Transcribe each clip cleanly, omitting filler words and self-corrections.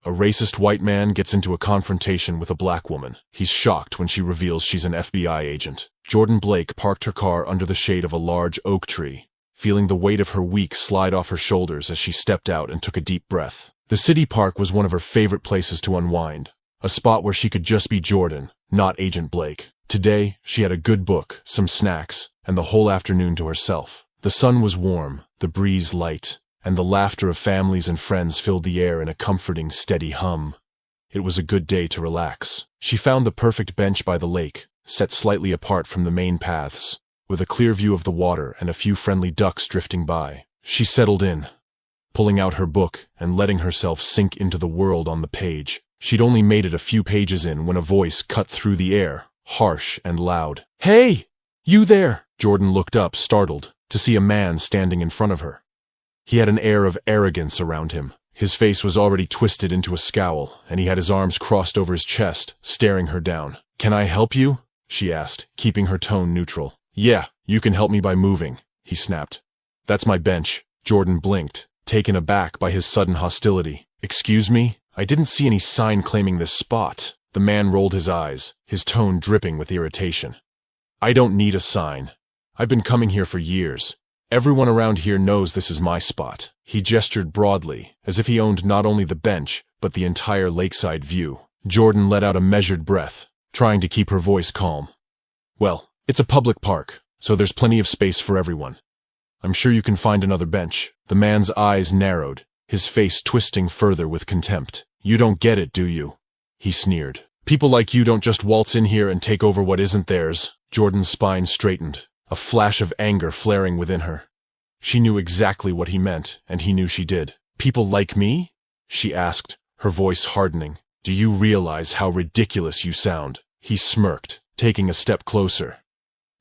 A racist white man gets into a confrontation with a black woman. He's shocked when she reveals she's an FBI agent. Jordan Blake parked her car under the shade of a large oak tree, feeling the weight of her week slide off her shoulders as she stepped out and took a deep breath. The city park was one of her favorite places to unwind, a spot where she could just be Jordan, not Agent Blake. Today, she had a good book, some snacks, and the whole afternoon to herself. The sun was warm, the breeze light, and the laughter of families and friends filled the air in a comforting, steady hum. It was a good day to relax. She found the perfect bench by the lake, set slightly apart from the main paths, with a clear view of the water and a few friendly ducks drifting by. She settled in, pulling out her book and letting herself sink into the world on the page. She'd only made it a few pages in when a voice cut through the air, harsh and loud. "Hey! You there!" Jordan looked up, startled, to see a man standing in front of her. He had an air of arrogance around him. His face was already twisted into a scowl, and he had his arms crossed over his chest, staring her down. "Can I help you?" she asked, keeping her tone neutral. "Yeah, you can help me by moving," he snapped. "That's my bench." Jordan blinked, taken aback by his sudden hostility. "Excuse me? I didn't see any sign claiming this spot." The man rolled his eyes, his tone dripping with irritation. "I don't need a sign. I've been coming here for years. Everyone around here knows this is my spot." He gestured broadly, as if he owned not only the bench, but the entire lakeside view. Jordan let out a measured breath, trying to keep her voice calm. "Well, it's a public park, so there's plenty of space for everyone. I'm sure you can find another bench." The man's eyes narrowed, his face twisting further with contempt. "You don't get it, do you?" he sneered. "People like you don't just waltz in here and take over what isn't theirs." Jordan's spine straightened, a flash of anger flaring within her. She knew exactly what he meant, and he knew she did. "People like me?" she asked, her voice hardening. "Do you realize how ridiculous you sound?" He smirked, taking a step closer.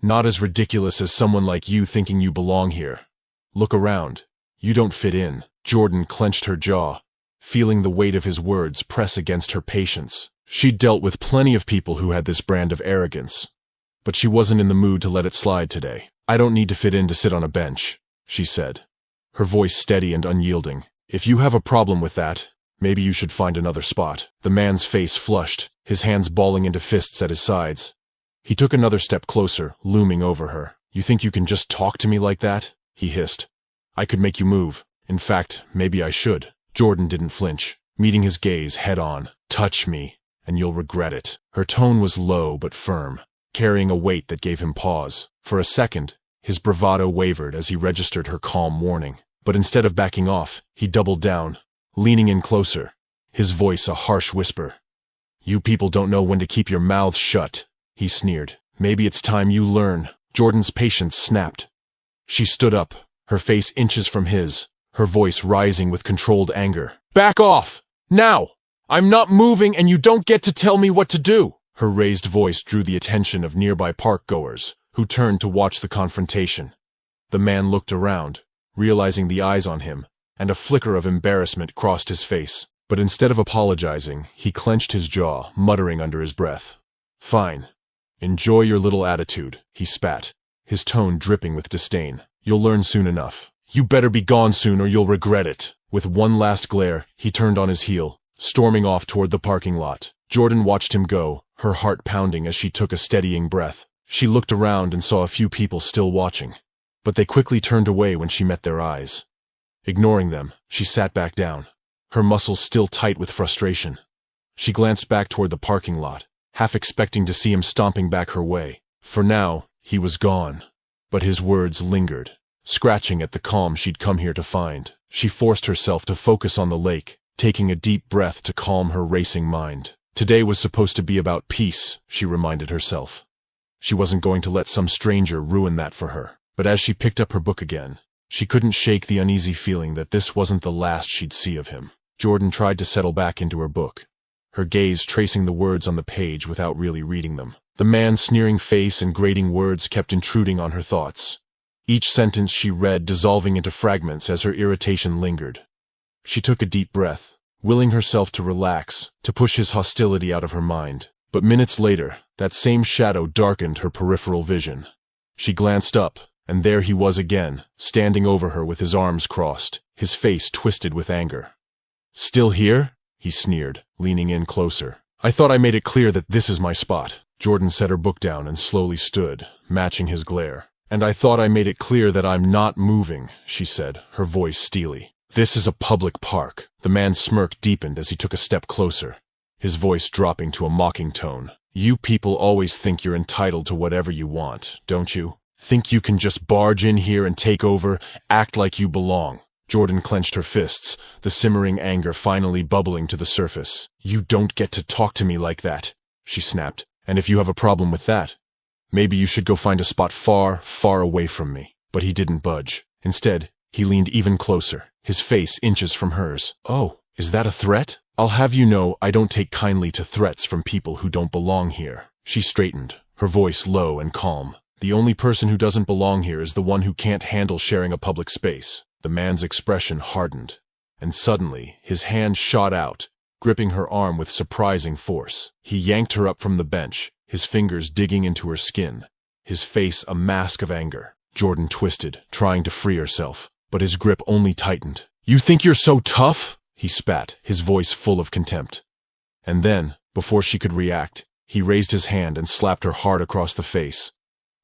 "Not as ridiculous as someone like you thinking you belong here. Look around. You don't fit in." Jordan clenched her jaw, feeling the weight of his words press against her patience. She'd dealt with plenty of people who had this brand of arrogance, but she wasn't in the mood to let it slide today. "I don't need to fit in to sit on a bench," she said, her voice steady and unyielding. "If you have a problem with that, maybe you should find another spot." The man's face flushed, his hands balling into fists at his sides. He took another step closer, looming over her. "You think you can just talk to me like that?" he hissed. "I could make you move. In fact, maybe I should." Jordan didn't flinch, meeting his gaze head on. "Touch me, and you'll regret it." Her tone was low but firm, carrying a weight that gave him pause. For a second, his bravado wavered as he registered her calm warning. But instead of backing off, he doubled down, leaning in closer, his voice a harsh whisper. "You people don't know when to keep your mouths shut," he sneered. "Maybe it's time you learn." Jordan's patience snapped. She stood up, her face inches from his, her voice rising with controlled anger. "Back off! Now! I'm not moving and you don't get to tell me what to do!" Her raised voice drew the attention of nearby park-goers, who turned to watch the confrontation. The man looked around, realizing the eyes on him, and a flicker of embarrassment crossed his face. But instead of apologizing, he clenched his jaw, muttering under his breath. "Fine. Enjoy your little attitude," he spat, his tone dripping with disdain. "You'll learn soon enough. You better be gone soon or you'll regret it." With one last glare, he turned on his heel, storming off toward the parking lot. Jordan watched him go, her heart pounding as she took a steadying breath. She looked around and saw a few people still watching, but they quickly turned away when she met their eyes. Ignoring them, she sat back down, her muscles still tight with frustration. She glanced back toward the parking lot, half expecting to see him stomping back her way. For now, he was gone. But his words lingered, scratching at the calm she'd come here to find. She forced herself to focus on the lake, taking a deep breath to calm her racing mind. Today was supposed to be about peace, she reminded herself. She wasn't going to let some stranger ruin that for her. But as she picked up her book again, she couldn't shake the uneasy feeling that this wasn't the last she'd see of him. Jordan tried to settle back into her book, her gaze tracing the words on the page without really reading them. The man's sneering face and grating words kept intruding on her thoughts, each sentence she read dissolving into fragments as her irritation lingered. She took a deep breath, willing herself to relax, to push his hostility out of her mind. But minutes later, that same shadow darkened her peripheral vision. She glanced up, and there he was again, standing over her with his arms crossed, his face twisted with anger. "Still here?" he sneered, leaning in closer. I thought I made it clear that this is my spot. Jordan set her book down and slowly stood, matching his glare. And I thought I made it clear that I'm not moving, she said, her voice steely. This is a public park. The man's smirk deepened as he took a step closer, his voice dropping to a mocking tone. You people always think you're entitled to whatever you want, don't you? Think you can just barge in here and take over, act like you belong. Jordan clenched her fists, the simmering anger finally bubbling to the surface. You don't get to talk to me like that, she snapped. And if you have a problem with that, maybe you should go find a spot far, far away from me. But he didn't budge. Instead, he leaned even closer, his face inches from hers. Oh, is that a threat? I'll have you know I don't take kindly to threats from people who don't belong here. She straightened, her voice low and calm. The only person who doesn't belong here is the one who can't handle sharing a public space. The man's expression hardened, and suddenly his hand shot out, gripping her arm with surprising force. He yanked her up from the bench, his fingers digging into her skin, his face a mask of anger. Jordan twisted, trying to free herself, but his grip only tightened. You think you're so tough? He spat, his voice full of contempt. And then, before she could react, he raised his hand and slapped her hard across the face.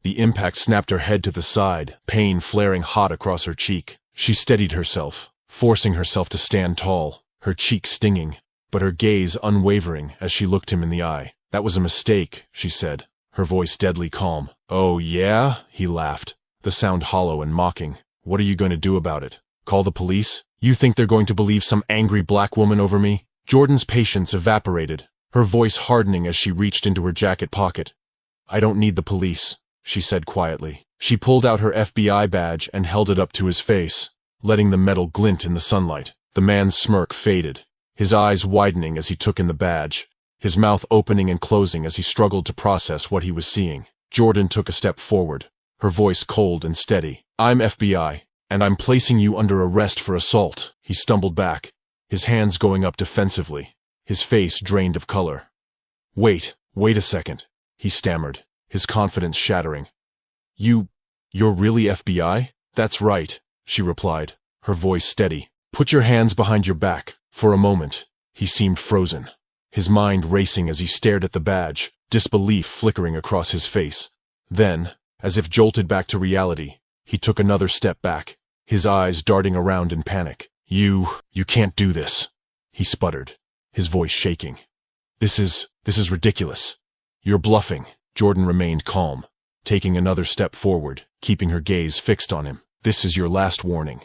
The impact snapped her head to the side, pain flaring hot across her cheek. She steadied herself, forcing herself to stand tall, her cheek stinging, but her gaze unwavering as she looked him in the eye. That was a mistake, she said, her voice deadly calm. Oh, yeah? He laughed, the sound hollow and mocking. What are you going to do about it? Call the police? You think they're going to believe some angry black woman over me? Jordan's patience evaporated, her voice hardening as she reached into her jacket pocket. I don't need the police, she said quietly. She pulled out her FBI badge and held it up to his face, letting the metal glint in the sunlight. The man's smirk faded, his eyes widening as he took in the badge, his mouth opening and closing as he struggled to process what he was seeing. Jordan took a step forward, her voice cold and steady. I'm FBI, and I'm placing you under arrest for assault. He stumbled back, his hands going up defensively, his face drained of color. Wait a second, he stammered, his confidence shattering. You're really FBI? That's right, she replied, her voice steady. Put your hands behind your back. For a moment, he seemed frozen, his mind racing as he stared at the badge, disbelief flickering across his face. Then, as if jolted back to reality, he took another step back, his eyes darting around in panic. You can't do this, he sputtered, his voice shaking. This is ridiculous. You're bluffing. Jordan remained calm, taking another step forward, keeping her gaze fixed on him. This is your last warning.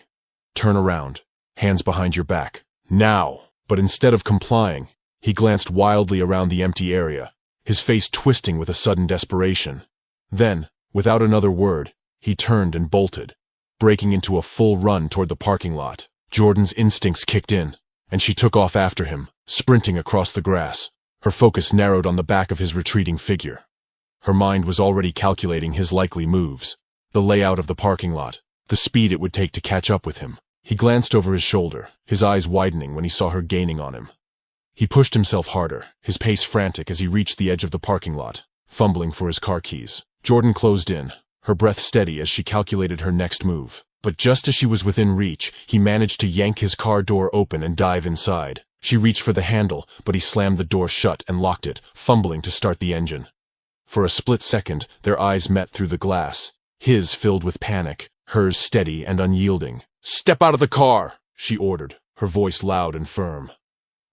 Turn around, hands behind your back. Now! But instead of complying, he glanced wildly around the empty area, his face twisting with a sudden desperation. Then, without another word, he turned and bolted, breaking into a full run toward the parking lot. Jordan's instincts kicked in, and she took off after him, sprinting across the grass, her focus narrowed on the back of his retreating figure. Her mind was already calculating his likely moves, the layout of the parking lot, the speed it would take to catch up with him. He glanced over his shoulder, his eyes widening when he saw her gaining on him. He pushed himself harder, his pace frantic as he reached the edge of the parking lot, fumbling for his car keys. Jordan closed in, her breath steady as she calculated her next move. But just as she was within reach, he managed to yank his car door open and dive inside. She reached for the handle, but he slammed the door shut and locked it, fumbling to start the engine. For a split second, their eyes met through the glass, his filled with panic, hers steady and unyielding. Step out of the car, she ordered, her voice loud and firm.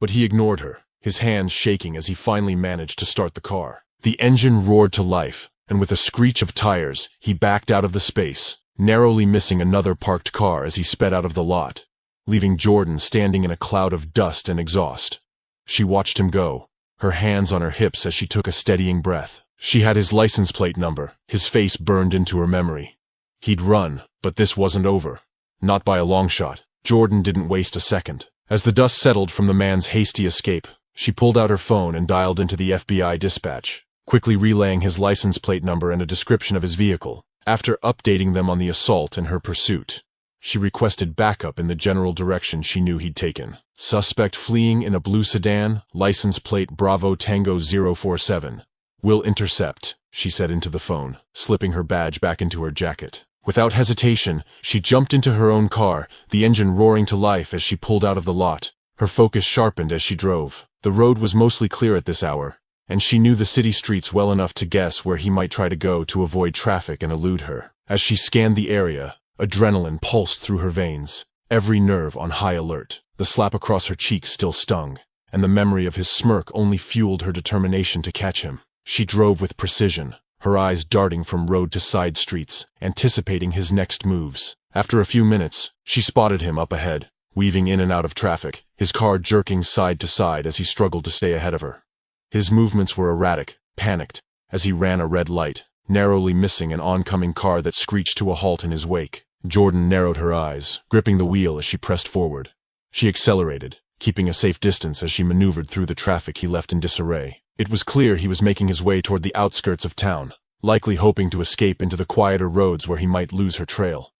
But he ignored her, his hands shaking as he finally managed to start the car. The engine roared to life, and with a screech of tires, he backed out of the space, narrowly missing another parked car as he sped out of the lot, leaving Jordan standing in a cloud of dust and exhaust. She watched him go, her hands on her hips as she took a steadying breath. She had his license plate number, his face burned into her memory. He'd run, but this wasn't over. Not by a long shot. Jordan didn't waste a second. As the dust settled from the man's hasty escape, she pulled out her phone and dialed into the FBI dispatch, quickly relaying his license plate number and a description of his vehicle. After updating them on the assault and her pursuit, she requested backup in the general direction she knew he'd taken. Suspect fleeing in a blue sedan, license plate Bravo Tango 047. Will intercept, she said into the phone, slipping her badge back into her jacket. Without hesitation, she jumped into her own car, the engine roaring to life as she pulled out of the lot, Her focus sharpened as she drove. The road was mostly clear at this hour, and she knew the city streets well enough to guess where he might try to go to avoid traffic and elude her. As she scanned the area, adrenaline pulsed through her veins, every nerve on high alert. The slap across her cheek still stung, and the memory of his smirk only fueled her determination to catch him. She drove with precision, her eyes darting from road to side streets, anticipating his next moves. After a few minutes, she spotted him up ahead, weaving in and out of traffic, his car jerking side to side as he struggled to stay ahead of her. His movements were erratic, panicked, as he ran a red light, narrowly missing an oncoming car that screeched to a halt in his wake. Jordan narrowed her eyes, gripping the wheel as she pressed forward. She accelerated, keeping a safe distance as she maneuvered through the traffic he left in disarray. It was clear he was making his way toward the outskirts of town, likely hoping to escape into the quieter roads where he might lose her trail.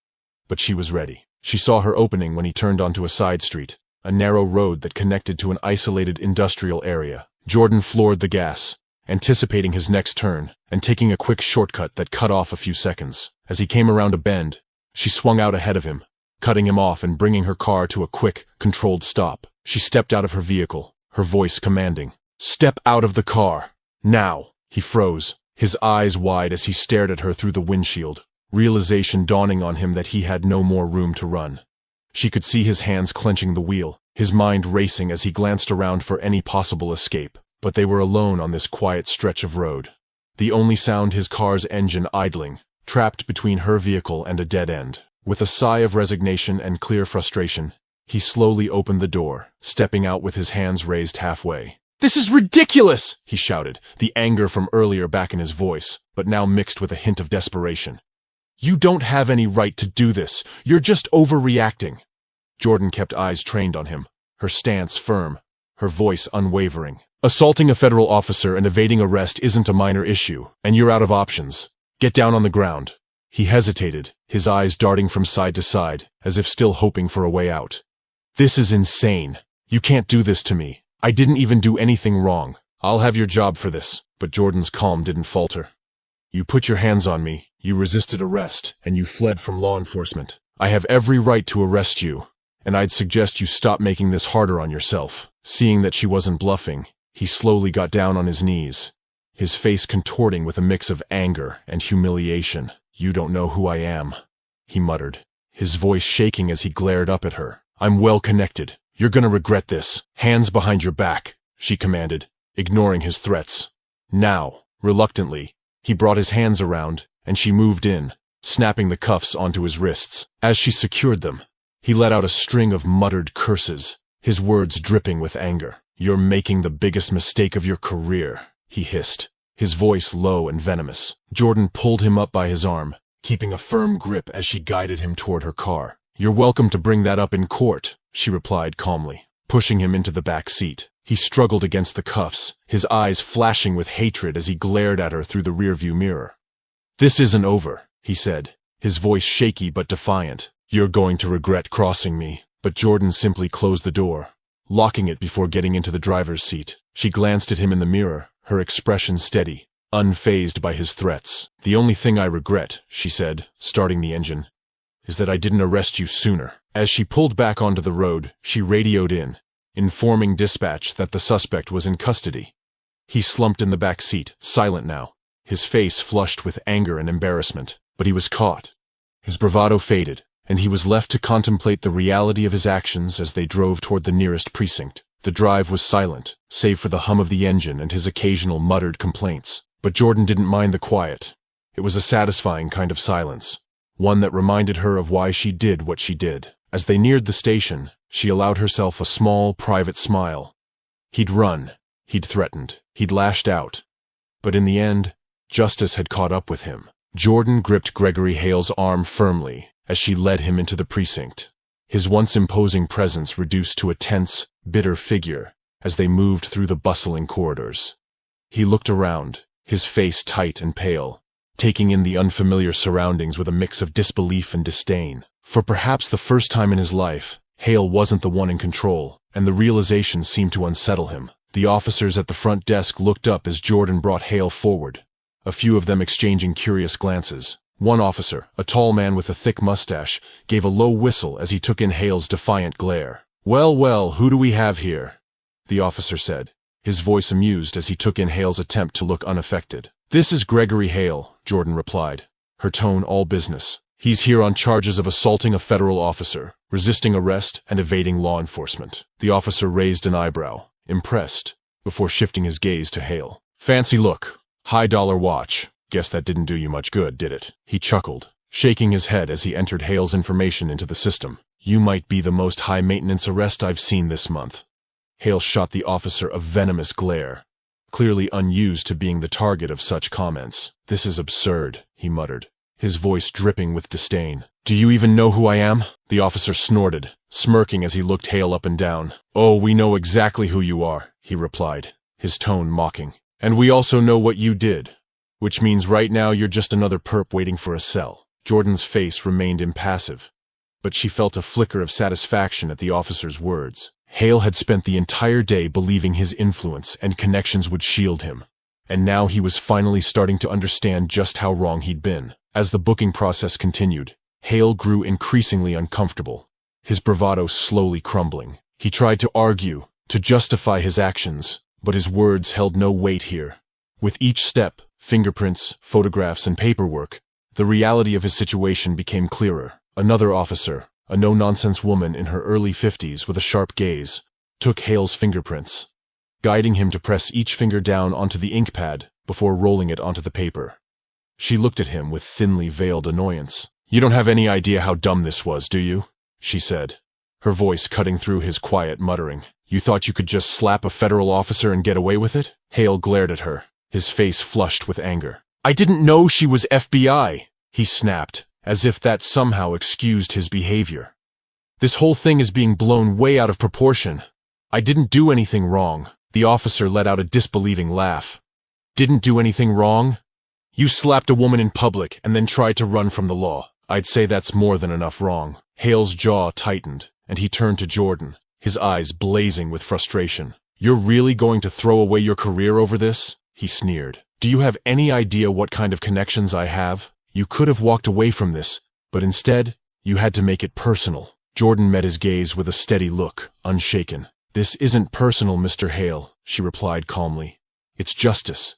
But she was ready. She saw her opening when he turned onto a side street, a narrow road that connected to an isolated industrial area. Jordan floored the gas, anticipating his next turn, and taking a quick shortcut that cut off a few seconds. As he came around a bend, she swung out ahead of him, cutting him off and bringing her car to a quick, controlled stop. She stepped out of her vehicle, her voice commanding, "Step out of the car! Now!" He froze, his eyes wide as he stared at her through the windshield, realization dawning on him that he had no more room to run. She could see his hands clenching the wheel, his mind racing as he glanced around for any possible escape. But they were alone on this quiet stretch of road. The only sound his car's engine idling, trapped between her vehicle and a dead end. With a sigh of resignation and clear frustration, he slowly opened the door, stepping out with his hands raised halfway. "This is ridiculous!" he shouted, the anger from earlier back in his voice, but now mixed with a hint of desperation. "You don't have any right to do this. You're just overreacting." Jordan kept eyes trained on him, her stance firm, her voice unwavering. "Assaulting a federal officer and evading arrest isn't a minor issue, and you're out of options. Get down on the ground." He hesitated, his eyes darting from side to side, as if still hoping for a way out. "This is insane. You can't do this to me. I didn't even do anything wrong. I'll have your job for this." But Jordan's calm didn't falter. "You put your hands on me, you resisted arrest, and you fled from law enforcement. I have every right to arrest you, and I'd suggest you stop making this harder on yourself." Seeing that she wasn't bluffing, he slowly got down on his knees, his face contorting with a mix of anger and humiliation. "You don't know who I am," he muttered, his voice shaking as he glared up at her. "I'm well connected. You're gonna regret this. Hands behind your back," she commanded, ignoring his threats. Now, reluctantly, he brought his hands around, and she moved in, snapping the cuffs onto his wrists. As she secured them, he let out a string of muttered curses, his words dripping with anger. "You're making the biggest mistake of your career," he hissed, his voice low and venomous. Jordan pulled him up by his arm, keeping a firm grip as she guided him toward her car. "You're welcome to bring that up in court," she replied calmly, pushing him into the back seat. He struggled against the cuffs, his eyes flashing with hatred as he glared at her through the rearview mirror. "This isn't over," he said, his voice shaky but defiant. "You're going to regret crossing me." But Jordan simply closed the door, locking it before getting into the driver's seat. She glanced at him in the mirror, her expression steady, unfazed by his threats. "The only thing I regret," she said, starting the engine, "is that I didn't arrest you sooner." As she pulled back onto the road, she radioed in, informing dispatch that the suspect was in custody. He slumped in the back seat, silent now, his face flushed with anger and embarrassment. But he was caught. His bravado faded, and he was left to contemplate the reality of his actions as they drove toward the nearest precinct. The drive was silent, save for the hum of the engine and his occasional muttered complaints. But Jordan didn't mind the quiet. It was a satisfying kind of silence, one that reminded her of why she did what she did. As they neared the station, she allowed herself a small, private smile. He'd run, he'd threatened, he'd lashed out. But in the end, justice had caught up with him. Jordan gripped Gregory Hale's arm firmly as she led him into the precinct, his once imposing presence reduced to a tense, bitter figure as they moved through the bustling corridors. He looked around, his face tight and pale, taking in the unfamiliar surroundings with a mix of disbelief and disdain. For perhaps the first time in his life, Hale wasn't the one in control, and the realization seemed to unsettle him. The officers at the front desk looked up as Jordan brought Hale forward, a few of them exchanging curious glances. One officer, a tall man with a thick mustache, gave a low whistle as he took in Hale's defiant glare. Well, well, who do we have here? The officer said, his voice amused as he took in Hale's attempt to look unaffected. This is Gregory Hale, Jordan replied, her tone all business. He's here on charges of assaulting a federal officer, resisting arrest, and evading law enforcement. The officer raised an eyebrow, impressed, before shifting his gaze to Hale. Fancy look. High-dollar watch. Guess that didn't do you much good, did it? He chuckled, shaking his head as he entered Hale's information into the system. You might be the most high-maintenance arrest I've seen this month. Hale shot the officer a venomous glare, clearly unused to being the target of such comments. This is absurd, he muttered, his voice dripping with disdain. Do you even know who I am? The officer snorted, smirking as he looked Hale up and down. Oh, we know exactly who you are, he replied, his tone mocking. And we also know what you did, which means right now you're just another perp waiting for a cell. Jordan's face remained impassive, but she felt a flicker of satisfaction at the officer's words. Hale had spent the entire day believing his influence and connections would shield him, and now he was finally starting to understand just how wrong he'd been. As the booking process continued, Hale grew increasingly uncomfortable, his bravado slowly crumbling. He tried to argue, to justify his actions, but his words held no weight here. With each step, fingerprints, photographs, and paperwork, the reality of his situation became clearer. Another officer, a no-nonsense woman in her early 50s with a sharp gaze, took Hale's fingerprints, guiding him to press each finger down onto the ink pad before rolling it onto the paper. She looked at him with thinly veiled annoyance. You don't have any idea how dumb this was, do you? She said, her voice cutting through his quiet muttering. You thought you could just slap a federal officer and get away with it? Hale glared at her, his face flushed with anger. I didn't know she was FBI, he snapped, as if that somehow excused his behavior. This whole thing is being blown way out of proportion. I didn't do anything wrong. The officer let out a disbelieving laugh. Didn't do anything wrong? You slapped a woman in public and then tried to run from the law. I'd say that's more than enough wrong. Hale's jaw tightened, and he turned to Jordan, his eyes blazing with frustration. You're really going to throw away your career over this? He sneered. Do you have any idea what kind of connections I have? You could have walked away from this, but instead, you had to make it personal. Jordan met his gaze with a steady look, unshaken. This isn't personal, Mr. Hale, she replied calmly. It's justice.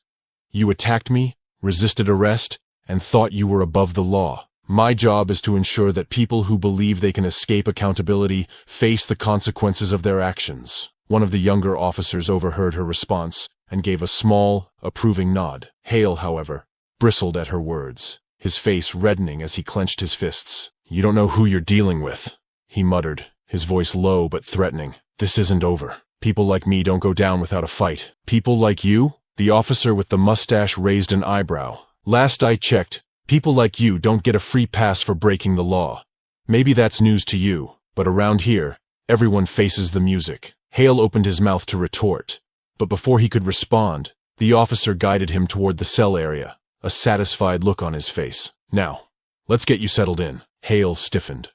You attacked me, resisted arrest, and thought you were above the law. My job is to ensure that people who believe they can escape accountability face the consequences of their actions. One of the younger officers overheard her response and gave a small, approving nod. Hale, however, bristled at her words, his face reddening as he clenched his fists. You don't know who you're dealing with, he muttered, his voice low but threatening. This isn't over. People like me don't go down without a fight. People like you? The officer with the mustache raised an eyebrow. Last I checked, people like you don't get a free pass for breaking the law. Maybe that's news to you, but around here, everyone faces the music. Hale opened his mouth to retort, but before he could respond, the officer guided him toward the cell area, a satisfied look on his face. Now, let's get you settled in. Hale stiffened,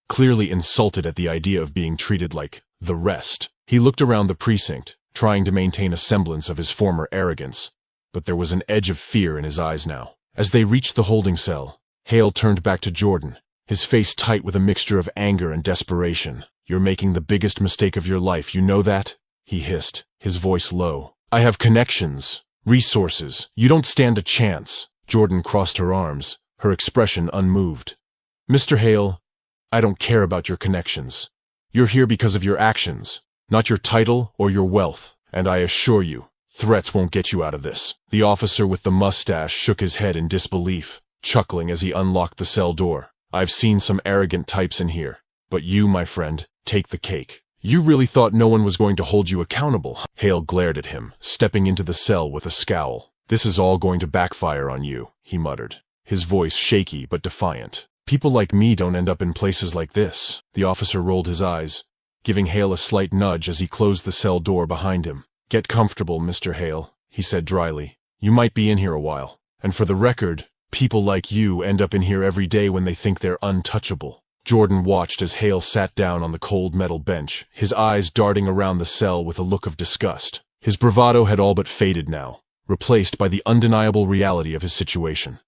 clearly insulted at the idea of being treated like the rest. He looked around the precinct, trying to maintain a semblance of his former arrogance, but there was an edge of fear in his eyes now. As they reached the holding cell, Hale turned back to Jordan, his face tight with a mixture of anger and desperation. You're making the biggest mistake of your life, you know that? He hissed, his voice low. I have connections, resources. You don't stand a chance. Jordan crossed her arms, her expression unmoved. Mr. Hale, I don't care about your connections. You're here because of your actions, not your title or your wealth, and I assure you, threats won't get you out of this. The officer with the mustache shook his head in disbelief, chuckling as he unlocked the cell door. I've seen some arrogant types in here, but you, my friend, take the cake. You really thought no one was going to hold you accountable? Hale glared at him, stepping into the cell with a scowl. This is all going to backfire on you, he muttered, his voice shaky but defiant. People like me don't end up in places like this. The officer rolled his eyes, giving Hale a slight nudge as he closed the cell door behind him. Get comfortable, Mr. Hale, he said dryly. You might be in here a while. And for the record, people like you end up in here every day when they think they're untouchable. Jordan watched as Hale sat down on the cold metal bench, his eyes darting around the cell with a look of disgust. His bravado had all but faded now, replaced by the undeniable reality of his situation.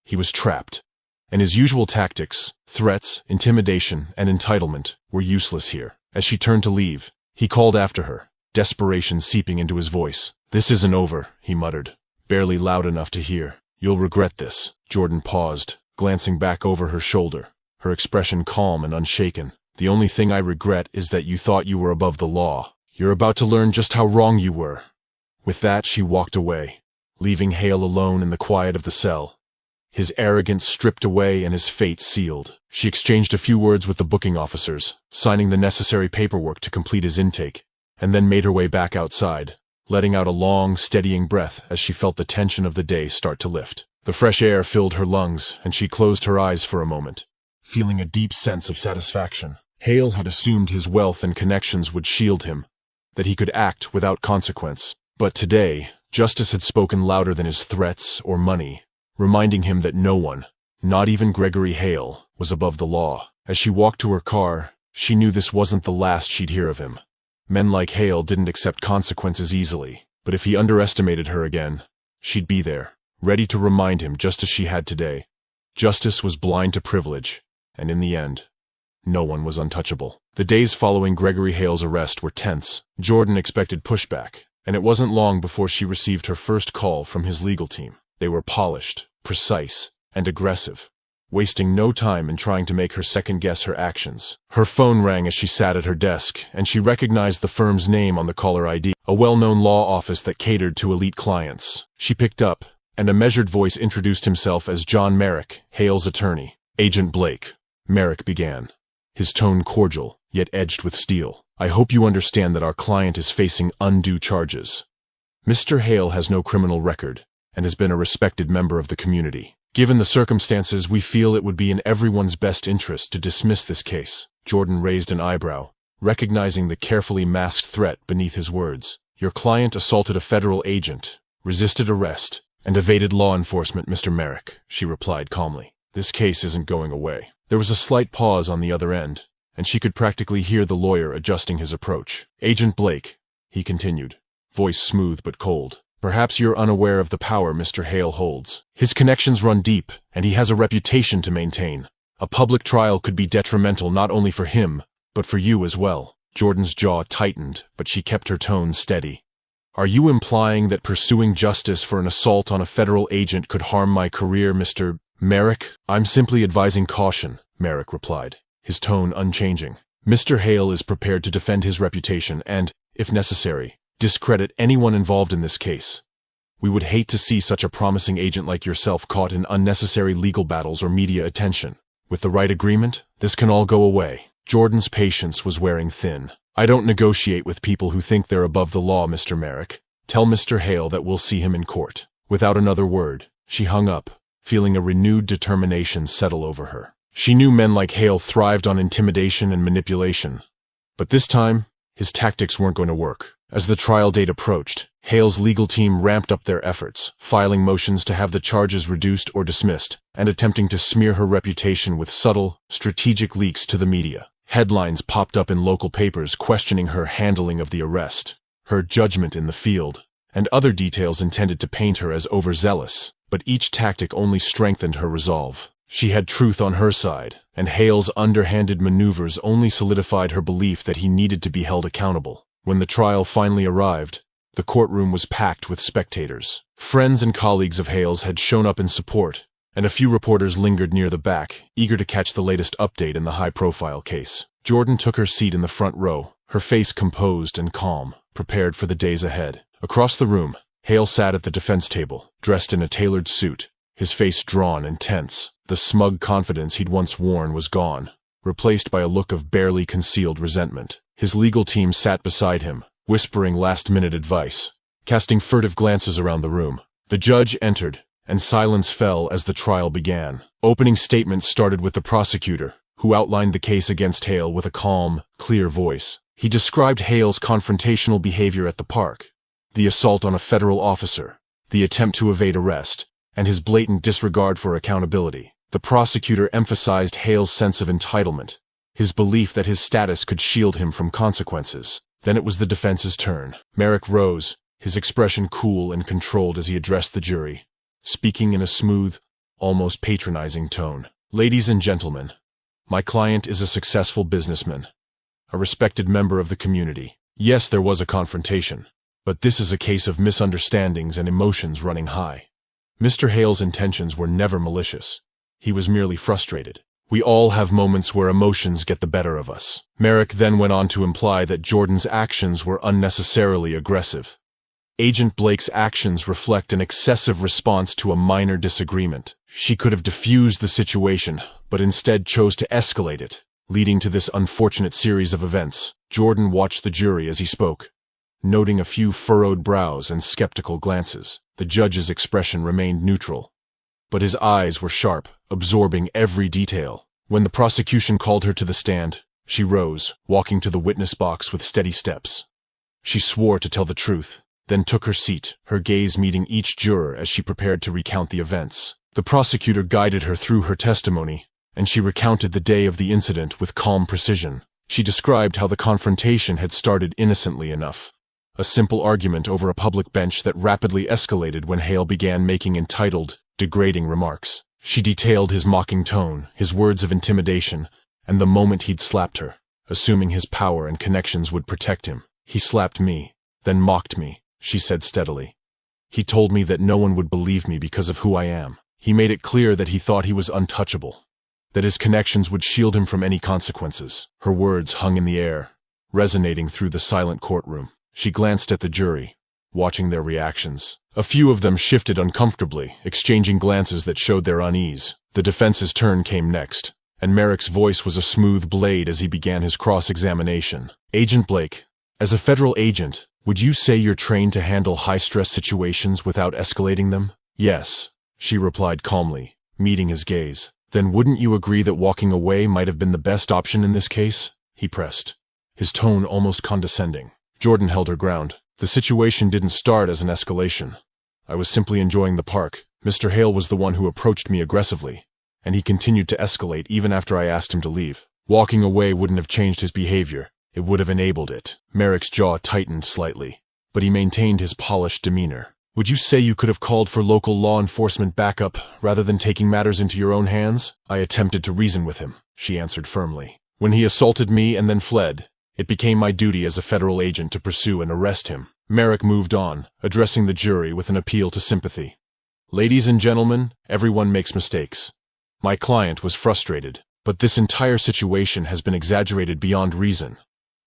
He was trapped, and his usual tactics, threats, intimidation, and entitlement, were useless here. As she turned to leave, he called after her, desperation seeping into his voice. "This isn't over," he muttered, barely loud enough to hear. "You'll regret this." Jordan paused, glancing back over her shoulder, her expression calm and unshaken. "The only thing I regret is that you thought you were above the law. You're about to learn just how wrong you were." With that, she walked away, leaving Hale alone in the quiet of the cell, his arrogance stripped away and his fate sealed. She exchanged a few words with the booking officers, signing the necessary paperwork to complete his intake, and then made her way back outside, letting out a long, steadying breath as she felt the tension of the day start to lift. The fresh air filled her lungs, and she closed her eyes for a moment, feeling a deep sense of satisfaction. Hale had assumed his wealth and connections would shield him, that he could act without consequence. But today, justice had spoken louder than his threats or money, reminding him that no one, not even Gregory Hale, was above the law. As she walked to her car, she knew this wasn't the last she'd hear of him. Men like Hale didn't accept consequences easily, but if he underestimated her again, she'd be there, ready to remind him just as she had today. Justice was blind to privilege, and in the end, no one was untouchable. The days following Gregory Hale's arrest were tense. Jordan expected pushback, and it wasn't long before she received her first call from his legal team. They were polished, precise, and aggressive, wasting no time in trying to make her second-guess her actions. Her phone rang as she sat at her desk, and she recognized the firm's name on the caller ID, a well-known law office that catered to elite clients. She picked up, and a measured voice introduced himself as John Merrick, Hale's attorney. "Agent Blake," Merrick began, his tone cordial, yet edged with steel. "I hope you understand that our client is facing undue charges. Mr. Hale has no criminal record and has been a respected member of the community. Given the circumstances, we feel it would be in everyone's best interest to dismiss this case." Jordan raised an eyebrow, recognizing the carefully masked threat beneath his words. "Your client assaulted a federal agent, resisted arrest, and evaded law enforcement, Mr. Merrick," she replied calmly. "This case isn't going away." There was a slight pause on the other end, and she could practically hear the lawyer adjusting his approach. "Agent Blake," he continued, voice smooth but cold, "perhaps you're unaware of the power Mr. Hale holds. His connections run deep, and he has a reputation to maintain. A public trial could be detrimental not only for him, but for you as well." Jordan's jaw tightened, but she kept her tone steady. "Are you implying that pursuing justice for an assault on a federal agent could harm my career, Mr. Merrick?" "I'm simply advising caution," Merrick replied, his tone unchanging. "Mr. Hale is prepared to defend his reputation and, if necessary, discredit anyone involved in this case. We would hate to see such a promising agent like yourself caught in unnecessary legal battles or media attention. With the right agreement, this can all go away." Jordan's patience was wearing thin. "I don't negotiate with people who think they're above the law, Mr. Merrick. Tell Mr. Hale that we'll see him in court." Without another word, she hung up, feeling a renewed determination settle over her. She knew men like Hale thrived on intimidation and manipulation. But this time, his tactics weren't going to work. As the trial date approached, Hale's legal team ramped up their efforts, filing motions to have the charges reduced or dismissed, and attempting to smear her reputation with subtle, strategic leaks to the media. Headlines popped up in local papers questioning her handling of the arrest, her judgment in the field, and other details intended to paint her as overzealous. But each tactic only strengthened her resolve. She had truth on her side, and Hale's underhanded maneuvers only solidified her belief that he needed to be held accountable. When the trial finally arrived, the courtroom was packed with spectators. Friends and colleagues of Hale's had shown up in support, and a few reporters lingered near the back, eager to catch the latest update in the high-profile case. Jordan took her seat in the front row, her face composed and calm, prepared for the days ahead. Across the room, Hale sat at the defense table, dressed in a tailored suit, his face drawn and tense. The smug confidence he'd once worn was gone, replaced by a look of barely concealed resentment. His legal team sat beside him, whispering last-minute advice, casting furtive glances around the room. The judge entered, and silence fell as the trial began. Opening statements started with the prosecutor, who outlined the case against Hale with a calm, clear voice. He described Hale's confrontational behavior at the park, the assault on a federal officer, the attempt to evade arrest, and his blatant disregard for accountability. The prosecutor emphasized Hale's sense of entitlement, his belief that his status could shield him from consequences. Then it was the defense's turn. Merrick rose, his expression cool and controlled as he addressed the jury, speaking in a smooth, almost patronizing tone. "Ladies and gentlemen, my client is a successful businessman, a respected member of the community. Yes, there was a confrontation, but this is a case of misunderstandings and emotions running high. Mr. Hale's intentions were never malicious. He was merely frustrated. We all have moments where emotions get the better of us. Merrick then went on to imply that Jordan's actions were unnecessarily aggressive. Agent Blake's actions reflect an excessive response to a minor disagreement. She could have diffused the situation, but instead chose to escalate it, leading to this unfortunate series of events. Jordan watched the jury as he spoke, noting a few furrowed brows and skeptical glances. The judge's expression remained neutral, but his eyes were sharp, absorbing every detail. When the prosecution called her to the stand, she rose, walking to the witness box with steady steps. She swore to tell the truth, then took her seat, her gaze meeting each juror as she prepared to recount the events. The prosecutor guided her through her testimony, and she recounted the day of the incident with calm precision. She described how the confrontation had started innocently enough. A simple argument over a public bench that rapidly escalated when Hale began making entitled, degrading remarks. She detailed his mocking tone, his words of intimidation, and the moment he'd slapped her, assuming his power and connections would protect him. He slapped me, then mocked me, she said steadily. He told me that no one would believe me because of who I am. He made it clear that he thought he was untouchable, that his connections would shield him from any consequences. Her words hung in the air, resonating through the silent courtroom. She glanced at the jury, watching their reactions. A few of them shifted uncomfortably, exchanging glances that showed their unease. The defense's turn came next, and Merrick's voice was a smooth blade as he began his cross-examination. Agent Blake, as a federal agent, would you say you're trained to handle high-stress situations without escalating them? Yes, she replied calmly, meeting his gaze. Then wouldn't you agree that walking away might have been the best option in this case? He pressed, his tone almost condescending. Jordan held her ground. The situation didn't start as an escalation. I was simply enjoying the park. Mr. Hale was the one who approached me aggressively, and he continued to escalate even after I asked him to leave. Walking away wouldn't have changed his behavior. It would have enabled it. Merrick's jaw tightened slightly, but he maintained his polished demeanor. Would you say you could have called for local law enforcement backup rather than taking matters into your own hands? I attempted to reason with him, she answered firmly. When he assaulted me and then fled, it became my duty as a federal agent to pursue and arrest him. Merrick moved on, addressing the jury with an appeal to sympathy. Ladies and gentlemen, everyone makes mistakes. My client was frustrated, but this entire situation has been exaggerated beyond reason,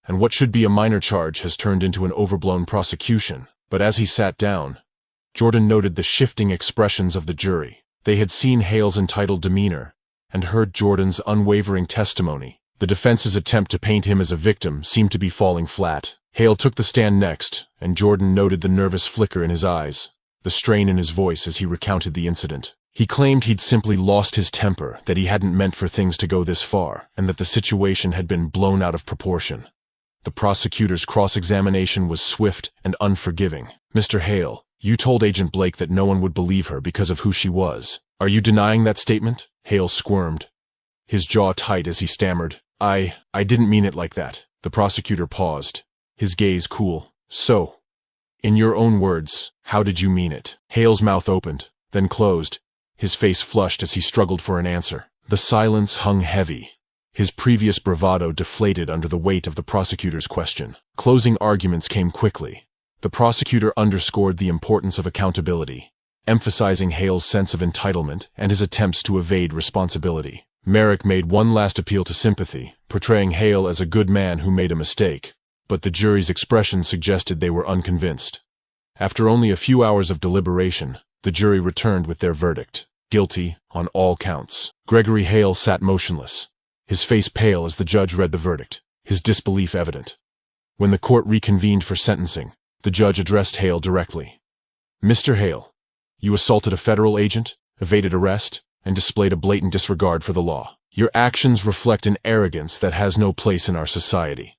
and what should be a minor charge has turned into an overblown prosecution. But as he sat down, Jordan noted the shifting expressions of the jury. They had seen Hale's entitled demeanor and heard Jordan's unwavering testimony. The defense's attempt to paint him as a victim seemed to be falling flat. Hale took the stand next, and Jordan noted the nervous flicker in his eyes, the strain in his voice as he recounted the incident. He claimed he'd simply lost his temper, that he hadn't meant for things to go this far, and that the situation had been blown out of proportion. The prosecutor's cross-examination was swift and unforgiving. Mr. Hale, you told Agent Blake that no one would believe her because of who she was. Are you denying that statement? Hale squirmed, his jaw tight as he stammered. I didn't mean it like that. The prosecutor paused, his gaze cool. So, in your own words, how did you mean it? Hale's mouth opened, then closed, his face flushed as he struggled for an answer. The silence hung heavy, his previous bravado deflated under the weight of the prosecutor's question. Closing arguments came quickly. The prosecutor underscored the importance of accountability, emphasizing Hale's sense of entitlement and his attempts to evade responsibility. Merrick made one last appeal to sympathy, portraying Hale as a good man who made a mistake, but the jury's expression suggested they were unconvinced. After only a few hours of deliberation, the jury returned with their verdict: guilty on all counts. Gregory Hale sat motionless, his face pale as the judge read the verdict, his disbelief evident. When the court reconvened for sentencing, the judge addressed Hale directly. Mr. Hale, you assaulted a federal agent, evaded arrest, and displayed a blatant disregard for the law. Your actions reflect an arrogance that has no place in our society.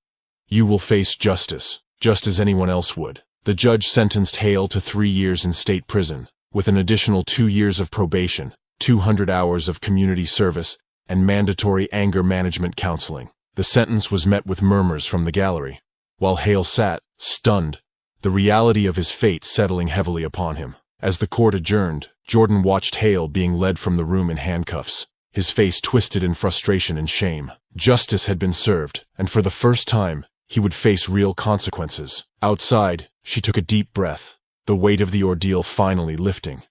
You will face justice, just as anyone else would. The judge sentenced Hale to 3 years in state prison, with an additional 2 years of probation, 200 hours of community service, and mandatory anger management counseling. The sentence was met with murmurs from the gallery, while Hale sat, stunned, the reality of his fate settling heavily upon him. As the court adjourned, Jordan watched Hale being led from the room in handcuffs, his face twisted in frustration and shame. Justice had been served, and for the first time, he would face real consequences. Outside, she took a deep breath, the weight of the ordeal finally lifting.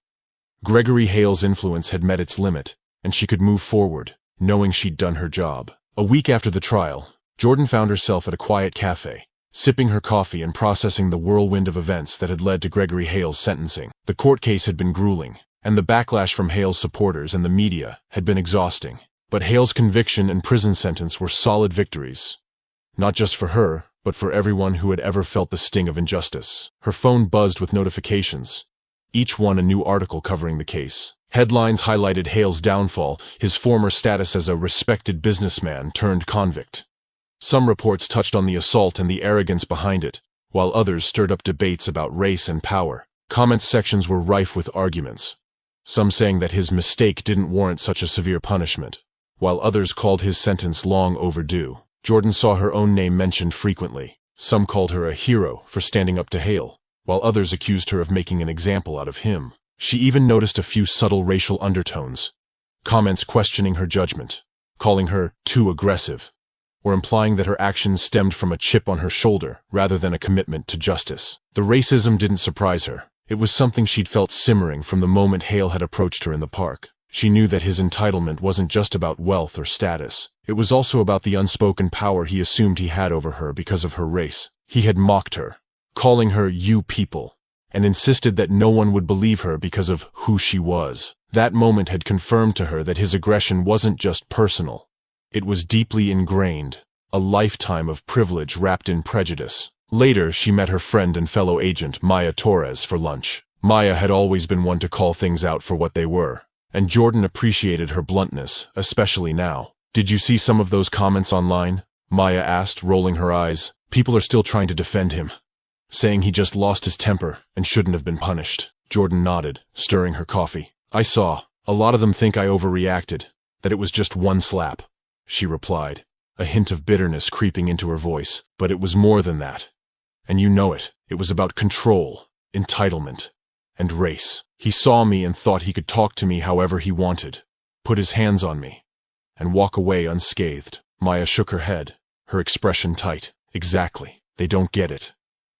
Gregory Hale's influence had met its limit, and she could move forward, knowing she'd done her job. A week after the trial, Jordan found herself at a quiet cafe, sipping her coffee and processing the whirlwind of events that had led to Gregory Hale's sentencing. The court case had been grueling, and the backlash from Hale's supporters and the media had been exhausting. But Hale's conviction and prison sentence were solid victories. Not just for her, but for everyone who had ever felt the sting of injustice. Her phone buzzed with notifications, each one a new article covering the case. Headlines highlighted Hale's downfall, his former status as a respected businessman turned convict. Some reports touched on the assault and the arrogance behind it, while others stirred up debates about race and power. Comment sections were rife with arguments, some saying that his mistake didn't warrant such a severe punishment, while others called his sentence long overdue. Jordan saw her own name mentioned frequently. Some called her a hero for standing up to Hale, while others accused her of making an example out of him. She even noticed a few subtle racial undertones, comments questioning her judgment, calling her too aggressive, or implying that her actions stemmed from a chip on her shoulder rather than a commitment to justice. The racism didn't surprise her. It was something she'd felt simmering from the moment Hale had approached her in the park. She knew that his entitlement wasn't just about wealth or status. It was also about the unspoken power he assumed he had over her because of her race. He had mocked her, calling her "you people," and insisted that no one would believe her because of who she was. That moment had confirmed to her that his aggression wasn't just personal. It was deeply ingrained, a lifetime of privilege wrapped in prejudice. Later, she met her friend and fellow agent, Maya Torres, for lunch. Maya had always been one to call things out for what they were, and Jordan appreciated her bluntness, especially now. "Did you see some of those comments online?" Maya asked, rolling her eyes. "People are still trying to defend him, saying he just lost his temper and shouldn't have been punished." Jordan nodded, stirring her coffee. "I saw. A lot of them think I overreacted, that it was just one slap," she replied, a hint of bitterness creeping into her voice. "But it was more than that. And you know it. It was about control, entitlement, and race. He saw me and thought he could talk to me however he wanted, put his hands on me, and walk away unscathed." Maya shook her head, her expression tight. "Exactly. They don't get it.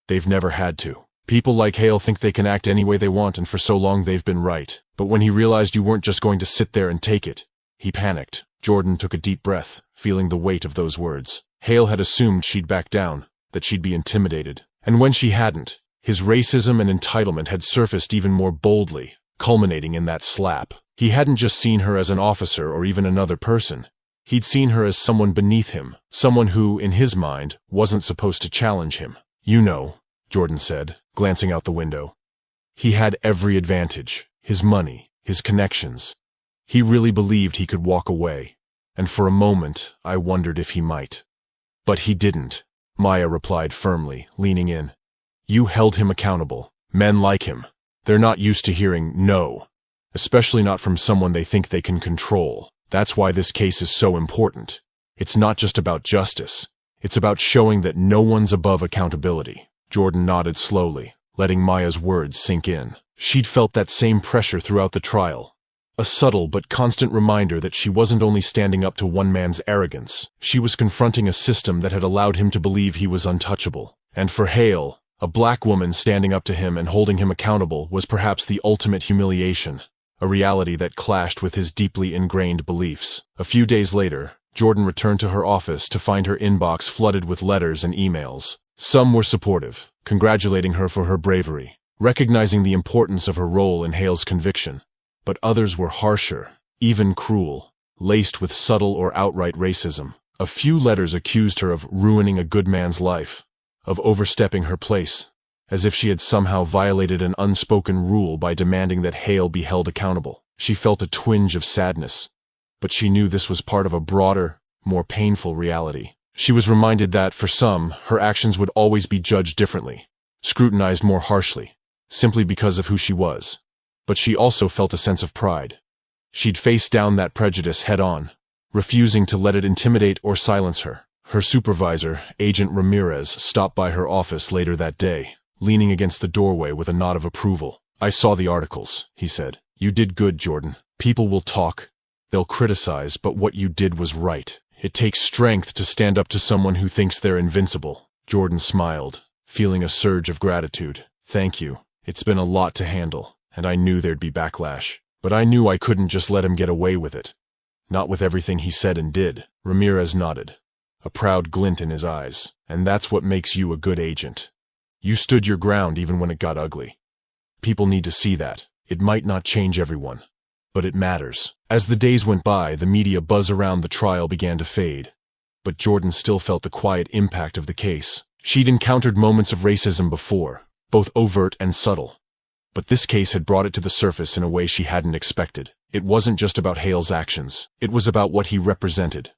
They've never had to. People like Hale think they can act any way they want, and for so long they've been right. But when he realized you weren't just going to sit there and take it, he panicked." Jordan took a deep breath, feeling the weight of those words. Hale had assumed she'd back down, that she'd be intimidated. And when she hadn't, his racism and entitlement had surfaced even more boldly, culminating in that slap. He hadn't just seen her as an officer or even another person. He'd seen her as someone beneath him, someone who, in his mind, wasn't supposed to challenge him. "You know," Jordan said, glancing out the window. "He had every advantage, his money, his connections. He really believed he could walk away, and for a moment I wondered if he might. But he didn't," Maya replied firmly, leaning in. "You held him accountable. Men like him, they're not used to hearing no, especially not from someone they think they can control. That's why this case is so important. It's not just about justice. It's about showing that no one's above accountability." Jordan nodded slowly, letting Maya's words sink in. She'd felt that same pressure throughout the trial. A subtle but constant reminder that she wasn't only standing up to one man's arrogance, she was confronting a system that had allowed him to believe he was untouchable. And for Hale, a black woman standing up to him and holding him accountable was perhaps the ultimate humiliation, a reality that clashed with his deeply ingrained beliefs. A few days later, Jordan returned to her office to find her inbox flooded with letters and emails. Some were supportive, congratulating her for her bravery, recognizing the importance of her role in Hale's conviction. But others were harsher, even cruel, laced with subtle or outright racism. A few letters accused her of ruining a good man's life, of overstepping her place, as if she had somehow violated an unspoken rule by demanding that Hale be held accountable. She felt a twinge of sadness, but she knew this was part of a broader, more painful reality. She was reminded that, for some, her actions would always be judged differently, scrutinized more harshly, simply because of who she was. But she also felt a sense of pride. She'd faced down that prejudice head-on, refusing to let it intimidate or silence her. Her supervisor, Agent Ramirez, stopped by her office later that day, leaning against the doorway with a nod of approval. "I saw the articles," he said. "You did good, Jordan. People will talk. They'll criticize, but what you did was right. It takes strength to stand up to someone who thinks they're invincible. Jordan smiled, feeling a surge of gratitude. Thank you. It's been a lot to handle, and I knew there'd be backlash. But I knew I couldn't just let him get away with it. Not with everything he said and did. Ramirez nodded, a proud glint in his eyes. And that's what makes you a good agent. You stood your ground even when it got ugly. People need to see that. It might not change everyone, but it matters. As the days went by, the media buzz around the trial began to fade. But Jordan still felt the quiet impact of the case. She'd encountered moments of racism before, both overt and subtle. But this case had brought it to the surface in a way she hadn't expected. It wasn't just about Hale's actions. It was about what he represented.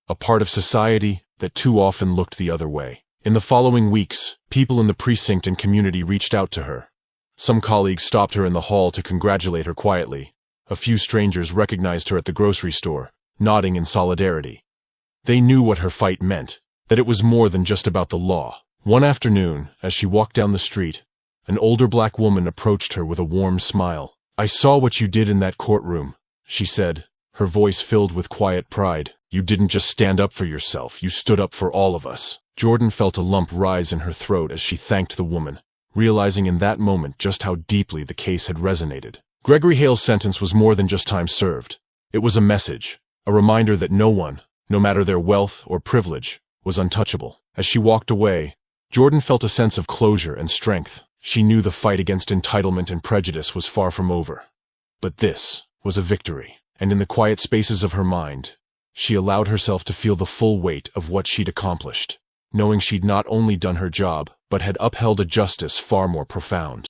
A part of society that too often looked the other way. In the following weeks, people in the precinct and community reached out to her. Some colleagues stopped her in the hall to congratulate her quietly. A few strangers recognized her at the grocery store, nodding in solidarity. They knew what her fight meant, that it was more than just about the law. One afternoon, as she walked down the street, an older black woman approached her with a warm smile. "I saw what you did in that courtroom," she said, her voice filled with quiet pride. "You didn't just stand up for yourself, you stood up for all of us." Jordan felt a lump rise in her throat as she thanked the woman, realizing in that moment just how deeply the case had resonated. Gregory Hale's sentence was more than just time served. It was a message, a reminder that no one, no matter their wealth or privilege, was untouchable. As she walked away, Jordan felt a sense of closure and strength. She knew the fight against entitlement and prejudice was far from over. But this was a victory, and in the quiet spaces of her mind, she allowed herself to feel the full weight of what she'd accomplished, knowing she'd not only done her job, but had upheld a justice far more profound.